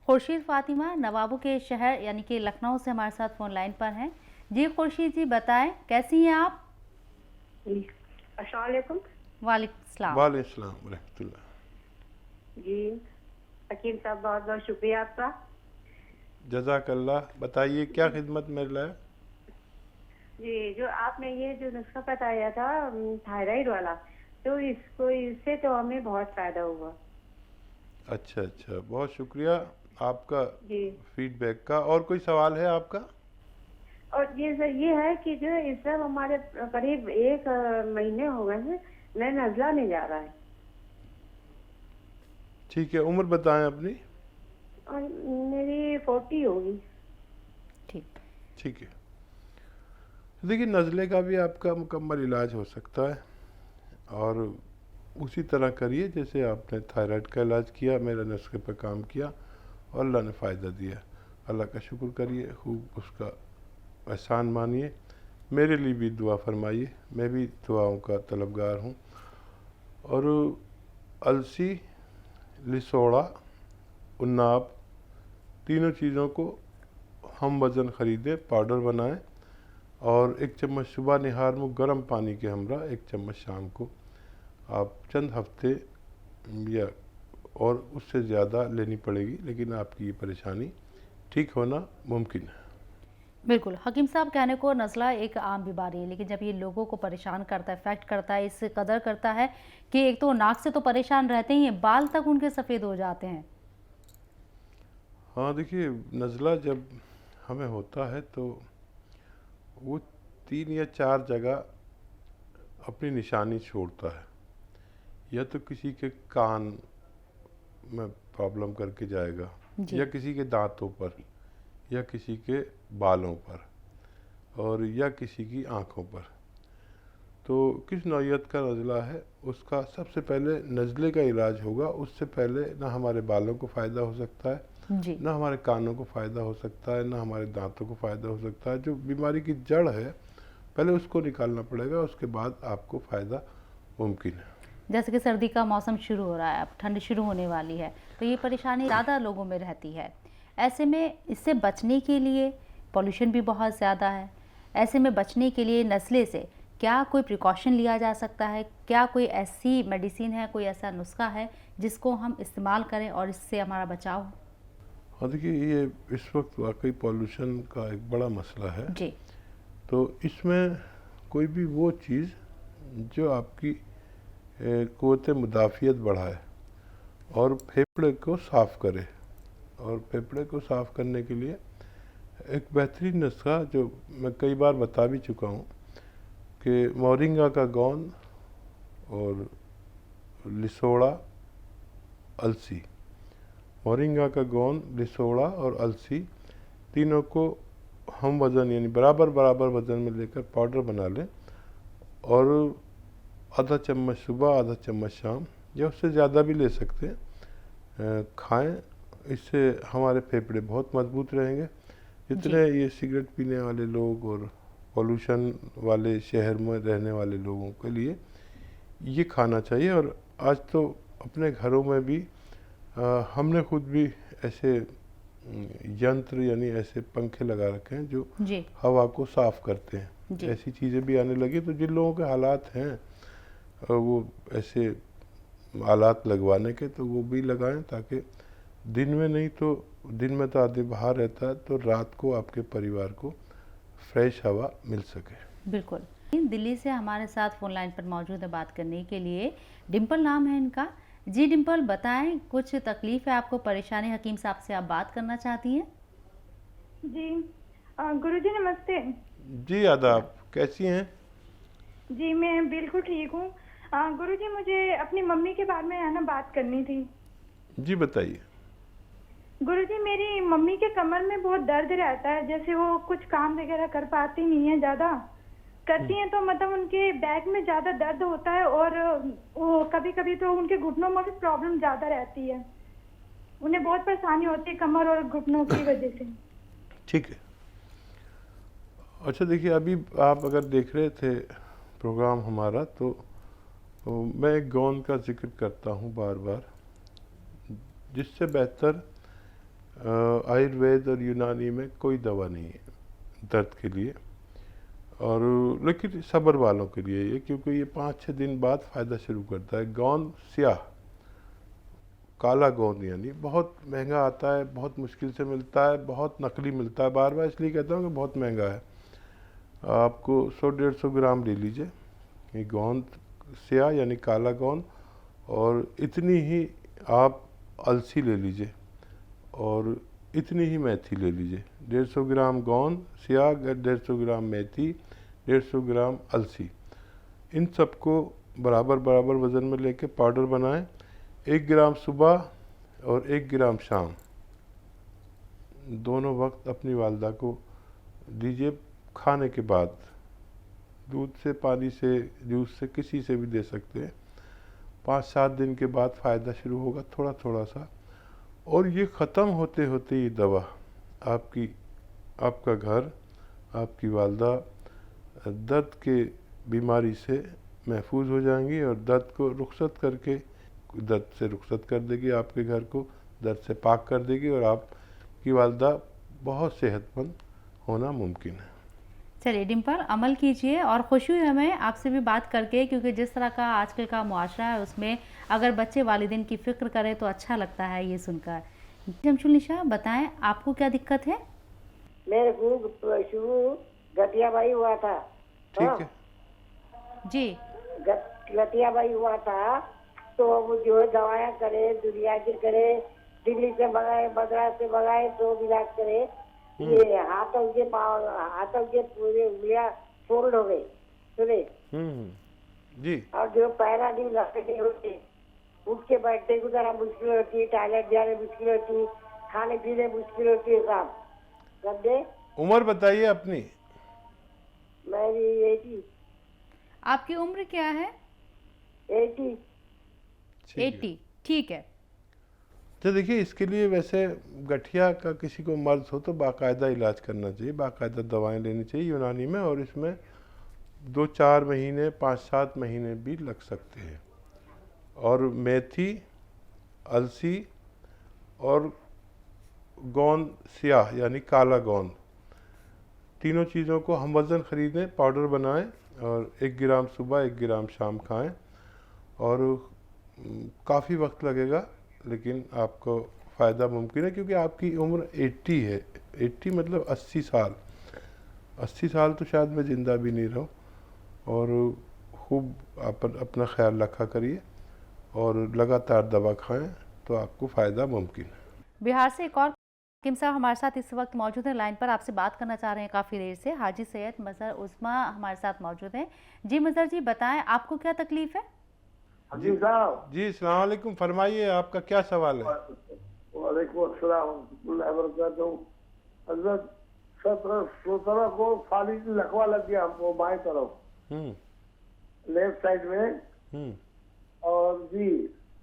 खुर्शीद फातिमा नवाबों के शहर यानी कि लखनऊ से हमारे साथ फोन लाइन पर हैं। जी खुर्शीद जी बताएं, कैसी हैं आप? जी अस्सलाम वालेकुम। वालेकुम सलाम। वालेकुम रहमतुल्लाह। जी हकीम साहब, बहुत बहुत शुक्रिया आपका। जज़ाकल्लाह। बताइए क्या खिदमत में लाए? जी, जो आपने ये जो नुस्खा बताया था थायराइड वाला, तो इससे तो हमें बहुत फायदा हुआ। अच्छा अच्छा, बहुत शुक्रिया आपका जी, फीडबैक का। और कोई सवाल है आपका? और ये है कि जो इस सब हमारे करीब एक महीने हो गए हैं, मैं नजला नहीं जा रहा है। ठीक है, उम्र बताएं अपनी। और मेरी 40 होगी। ठीक। ठीक है, देखिए नज़ले का भी आपका मुकम्मल इलाज हो सकता है, और उसी तरह करिए जैसे आपने थायराइड का इलाज किया, मेरे नुस्खे पर काम किया और अल्लाह ने फ़ायदा दिया। अल्लाह का शुक्र करिए, खूब उसका एहसान मानिए, मेरे लिए भी दुआ फरमाइए, मैं भी दुआओं का तलबगार हूँ। और अलसी, लिसोड़ा, उन्नाब, तीनों चीज़ों को हम वज़न ख़रीदें, पाउडर बनाएं, और 1 चम्मच सुबह निहार में गर्म पानी के हमरा 1 चम्मच शाम को, आप चंद हफ्ते या और उससे ज़्यादा लेनी पड़ेगी, लेकिन आपकी ये परेशानी ठीक होना मुमकिन है। बिल्कुल हकीम साहब, कहने को नज़ला एक आम बीमारी है, लेकिन जब ये लोगों को परेशान करता है, इफेक्ट करता है, इस कदर करता है कि एक तो नाक से तो परेशान रहते ही हैं, बाल तक उनके सफ़ेद हो जाते हैं। हाँ देखिए, नज़ला जब हमें होता है तो वो 3 या 4 जगह अपनी निशानी छोड़ता है। या तो किसी के कान में प्रॉब्लम करके जाएगा, या किसी के दांतों पर, या किसी के बालों पर, और या किसी की आँखों पर। तो किस नौइयत का नज़ला है उसका सबसे पहले नज़ले का इलाज होगा। उससे पहले ना हमारे बालों को फ़ायदा हो सकता है, ना हमारे कानों को फ़ायदा हो सकता है, ना हमारे दांतों को फ़ायदा हो सकता है। जो बीमारी की जड़ है पहले उसको निकालना पड़ेगा, उसके बाद आपको फ़ायदा मुमकिन है। जैसे कि सर्दी का मौसम शुरू हो रहा है, अब ठंड शुरू होने वाली है, तो ये परेशानी ज़्यादा लोगों में रहती है। ऐसे में इससे बचने के लिए, पॉल्यूशन भी बहुत ज़्यादा है, ऐसे में बचने के लिए नज़ले से क्या कोई प्रिकॉशन लिया जा सकता है? क्या कोई ऐसी मेडिसिन है, कोई ऐसा नुस्खा है जिसको हम इस्तेमाल करें और इससे हमारा बचाव हो? हाँ देखिए, ये इस वक्त वाकई पॉल्यूशन का एक बड़ा मसला है। जी। तो इसमें कोई भी वो चीज़ जो आपकी क़ुव्वत मुदाफ़ियत बढ़ाए और फेफड़े को साफ़ करे, और फेफड़े को साफ़ करने के लिए एक बेहतरीन नुस्खा जो मैं कई बार बता भी चुका हूँ कि मोरिंगा का गोंद और लिसोड़ा, अलसी, मोरिंगा का गोंद, लिसोड़ा और अलसी, तीनों को हम वज़न यानी बराबर बराबर वज़न में लेकर पाउडर बना लें, और आधा चम्मच सुबह, आधा चम्मच शाम, या उससे ज़्यादा भी ले सकते हैं, खाएं। इससे हमारे फेफड़े बहुत मजबूत रहेंगे। जितने ये सिगरेट पीने वाले लोग और पॉल्यूशन वाले शहर में रहने वाले लोगों के लिए ये खाना चाहिए। और आज तो अपने घरों में भी हमने खुद भी ऐसे यंत्र यानी ऐसे पंखे लगा रखे हैं जो हवा को साफ़ करते हैं। ऐसी चीज़ें भी आने लगी, तो जिन लोगों के हालात हैं वो ऐसे आलात लगवाने के, तो वो भी लगाएं, ताकि दिन में नहीं तो दिन में तो आदमी बाहर रहता है, तो रात को आपके परिवार को फ्रेश हवा मिल सके। बिल्कुल। दिल्ली से हमारे साथ फ़ोन लाइन पर मौजूद है बात करने के लिए, डिम्पल नाम है इनका। जी डिम्पल, बताएं, कुछ तकलीफ़ है आपको, परेशानी, हकीम साहब से आप बात करना चाहती हैं? जी गुरुजी नमस्ते। जी आदाब, कैसी हैं? जी मैं बिल्कुल ठीक हूँ। गुरुजी, मुझे अपनी मम्मी के बारे में है ना बात करनी थी। जी बताइए। गुरुजी, मेरी मम्मी के कमर में बहुत दर्द रहता है, जैसे वो कुछ काम वगैरह कर पाती नहीं है, ज़्यादा करती हैं तो मतलब उनके बैक में ज़्यादा दर्द होता है, और वो कभी कभी तो उनके घुटनों में भी प्रॉब्लम ज़्यादा रहती है। उन्हें बहुत परेशानी होती है कमर और घुटनों की वजह से। ठीक है। अच्छा देखिए, अभी आप अगर देख रहे थे प्रोग्राम हमारा, तो मैं एक गोंद का जिक्र करता हूँ बार बार, जिससे बेहतर आयुर्वेद और यूनानी में कोई दवा नहीं है दर्द के लिए, और लेकिन सब्र वालों के लिए ये, क्योंकि ये 5-6 दिन बाद फ़ायदा शुरू करता है। गोंद स्याह, काला गोंद यानी बहुत महंगा आता है, बहुत मुश्किल से मिलता है, बहुत नकली मिलता है। बार बार इसलिए कहता हूँ कि बहुत महंगा है। आपको 100-150 ग्राम ले लीजिए ये गोंद स्याह यानी काला गोंद, और इतनी ही आप अलसी ले लीजिए और इतनी ही मेथी ले लीजिए। 150 ग्राम गोंद स्याह, 150 ग्राम मेथी, 150 ग्राम अलसी, इन सबको बराबर बराबर वज़न में लेके पाउडर बनाएं। 1 ग्राम सुबह और 1 ग्राम शाम, दोनों वक्त अपनी वालदा को दीजिए खाने के बाद। दूध से, पानी से, जूस से, किसी से भी दे सकते हैं। 5-7 दिन के बाद फ़ायदा शुरू होगा थोड़ा थोड़ा सा, और ये ख़त्म होते होते ये दवा आपका घर, आपकी वालदा दर्द के बीमारी से महफूज हो जाएंगी, और दर्द को रुखसत करके, दर्द से रुखसत कर देगी, आपके घर को दर्द से पाक कर देगी, और आपकी वालदा बहुत सेहतमंद होना मुमकिन है। चलिए डिम्पल, अमल कीजिए, और खुशी हुई हमें आपसे भी बात करके, क्योंकि जिस तरह का आजकल का मुआशरा है उसमें अगर बच्चे वालिदैन की फ़िक्र करें तो अच्छा लगता है ये सुनकर। जमशुल निशा, बताएं आपको क्या दिक्कत है? मेरे को शुरू गठियाबाई हुआ था। ठीक हाँ, है जी। गठियाबाई हुआ था, तो वो जो है दवाएं करे, दुनिया की करे, दिल्ली से मंगाए, मद्रास से मंगाए, तो इलाज करे। ये हाथों के पूरे उंगलियां फोल्ड हो गई, सुने। जी। और जो पैरा नहीं लकड़ी होती, उठ के बैठने को जरा मुश्किल होती है, टॉयलेट जाने मुश्किल होती, खाने पीने मुश्किल होती है साहब। समझे? उम्र बताइए अपनी। मेरी 80। आपकी उम्र क्या है? 80। 80, ठीक है। तो देखिए, इसके लिए वैसे गठिया का किसी को मर्ज हो तो बाकायदा इलाज करना चाहिए, बाकायदा दवाएं लेनी चाहिए यूनानी में, और इसमें 2-4 महीने, 5-7 महीने भी लग सकते हैं। और मेथी, अलसी और गोंद स्याह यानी काला गोंद, तीनों चीज़ों को हम वज़न ख़रीदें, पाउडर बनाएं, और 1 ग्राम सुबह 1 ग्राम शाम खाएं। और काफ़ी वक्त लगेगा, लेकिन आपको फ़ायदा मुमकिन है, क्योंकि आपकी उम्र 80 है। 80 मतलब 80 साल। 80 साल तो शायद मैं ज़िंदा भी नहीं रहूं। और खूब अपना ख्याल रखा करिए और लगातार दवा खाएं, तो आपको फ़ायदा मुमकिन है। बिहार से एक और हकीम साहब हमारे साथ इस वक्त मौजूद हैं, लाइन पर आपसे बात करना चाह रहे हैं काफ़ी देर से। हाजी सैयद मज़हर उस्मा हमारे साथ मौजूद हैं। जी मज़हर जी, बताएं आपको क्या तकलीफ़ है? जी साहब। जी, अस्सलाम वालेकुम, फरमाइए, आपका क्या सवाल है? वालेकुम अस्सलाम वरहमतुल्लाहि वबरकातुहू। हज़रत 17 को फाली की लकवा लग गया हमको बाएं तरफ, लेफ्ट साइड में। और जी,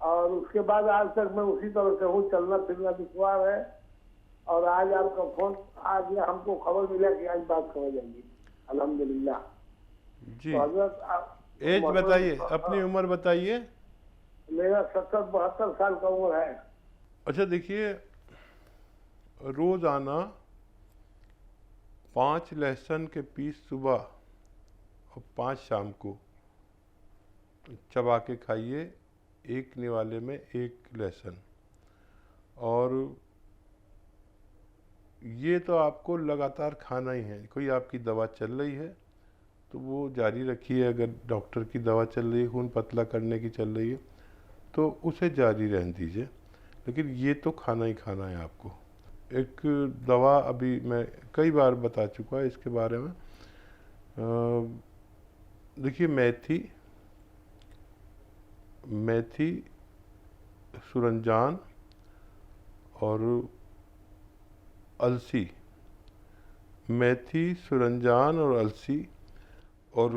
और उसके बाद आज तक मैं उसी तरह से हूँ, चलना फिरना दुश्वार है। और आज आपका फोन आज हमको खबर मिला कि आज बात हो जाएगी, अल्हम्दुलिल्लाह जी। तो हज़रत एज बताइए, अपनी उम्र बताइए। मेरा 70-72 साल का उम्र है। अच्छा, देखिए, रोज़ाना 5 लहसुन के पीस सुबह और 5 शाम को चबा के खाइए, एक निवाले में 1 लहसुन। और ये तो आपको लगातार खाना ही है। कोई आपकी दवा चल रही है तो वो जारी रखिए, अगर डॉक्टर की दवा चल रही है, खून पतला करने की चल रही है, तो उसे जारी रहने दीजिए, लेकिन ये तो खाना ही खाना है आपको। एक दवा अभी मैं कई बार बता चुका है इसके बारे में। देखिए, मेथी, सुरंजान और अलसी, मेथी, सुरंजान और अलसी और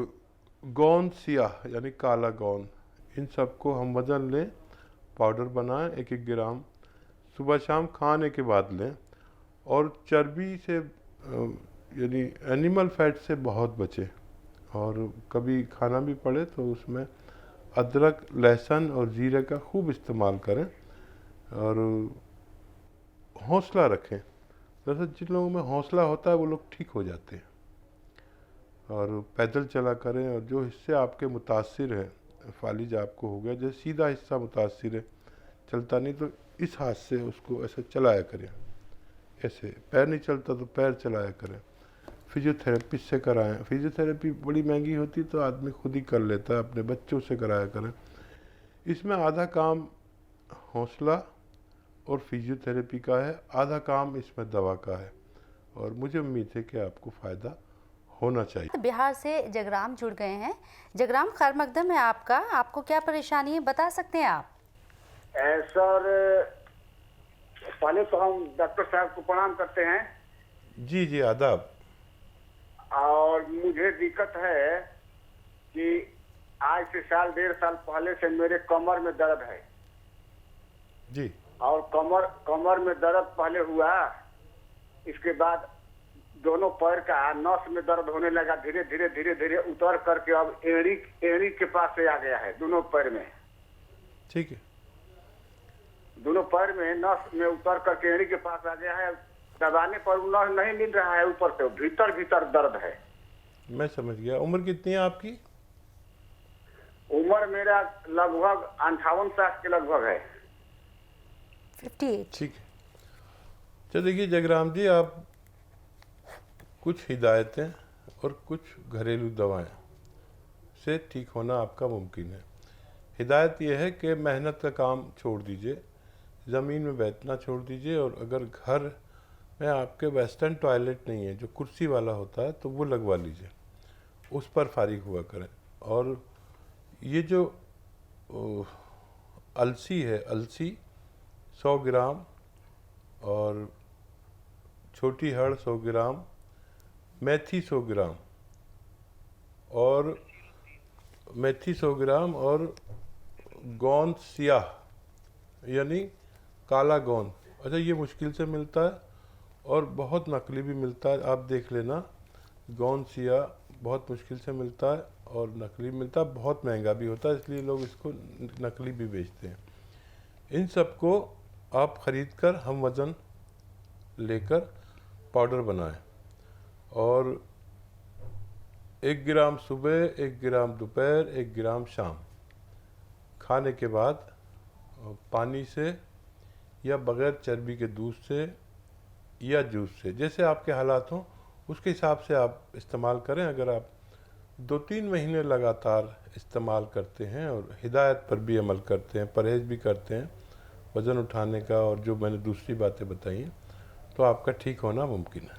गोंद स्याह यानी काला गोंद, इन सबको हम वज़न लें, पाउडर बनाएं, 1-1 ग्राम सुबह शाम खाने के बाद लें। और चर्बी से यानी एनिमल फैट से बहुत बचें, और कभी खाना भी पड़े तो उसमें अदरक, लहसुन और जीरे का खूब इस्तेमाल करें। और हौसला रखें। दरअसल जिन लोगों में हौसला होता है वो लोग ठीक हो जाते हैं। और पैदल चला करें, और जो हिस्से आपके मुतासिर हैं, फालिज आपको हो गया, जैसे सीधा हिस्सा मुतासिर है, चलता नहीं, तो इस हाथ से उसको ऐसे चलाया करें। ऐसे पैर नहीं चलता तो पैर चलाया करें। फिजियोथेरेपी से कराएं। फिजियोथेरेपी बड़ी महंगी होती तो आदमी खुद ही कर लेता है, अपने बच्चों से कराया करें। इसमें आधा काम हौसला और फिजियोथेरेपी का है, आधा काम इसमें दवा का है, और मुझे उम्मीद है कि आपको फ़ायदा होना चाहिए। बिहार से जगराम जुड़ गए हैं। जगराम, खैर मकदम है आपको क्या परेशानी है, बता सकते हैं आप? सर, पहले तो हम डॉक्टर साहब को प्रणाम करते हैं। जी जी, आदाब। और मुझे दिक्कत है कि आज से साल 1.5 साल पहले से मेरे कमर में दर्द है जी। और कमर में दर्द पहले हुआ, इसके बाद दोनों पैर का नस में दर्द होने लगा, धीरे धीरे धीरे धीरे उतर करके अब एड़ी के पास से आ गया है, दोनों पैर में। ठीक है। दोनों पैर में नस में उतर करके एड़ी के पास आ गया है। दबाने पर नस नहीं मिल रहा है, ऊपर से भीतर भीतर दर्द है। मैं समझ गया। उम्र कितनी है आपकी? उम्र मेरा लगभग 58 साल के लगभग है। 58। ठीक है। तो देखिए जगराम जी, आप कुछ हिदायतें और कुछ घरेलू दवाएं से ठीक होना आपका मुमकिन है। हिदायत यह है कि मेहनत का काम छोड़ दीजिए, ज़मीन में बैठना छोड़ दीजिए, और अगर घर में आपके वेस्टर्न टॉयलेट नहीं है जो कुर्सी वाला होता है तो वो लगवा लीजिए, उस पर फारिग हुआ करें। और ये जो अलसी है, अलसी 100 ग्राम, और छोटी हड़ 100 ग्राम, मेथी 100 ग्राम, और मेथी 100 ग्राम, और गोंद सियाह यानी काला गोंद। अच्छा, ये मुश्किल से मिलता है और बहुत नकली भी मिलता है, आप देख लेना। गोंद सियाह बहुत मुश्किल से मिलता है और नकली मिलता है, बहुत महंगा भी होता है, इसलिए लोग इसको नकली भी बेचते हैं। इन सबको आप ख़रीद कर हम वज़न लेकर पाउडर बनाएं, और 1 ग्राम सुबह, 1 ग्राम दोपहर, 1 ग्राम शाम, खाने के बाद पानी से या बग़ैर चर्बी के दूध से या जूस से, जैसे आपके हालात हों उसके हिसाब से आप इस्तेमाल करें। अगर आप 2-3 महीने लगातार इस्तेमाल करते हैं और हिदायत पर भी अमल करते हैं, परहेज़ भी करते हैं वज़न उठाने का, और जो मैंने दूसरी बातें बताई हैं, तो आपका ठीक होना मुमकिन है।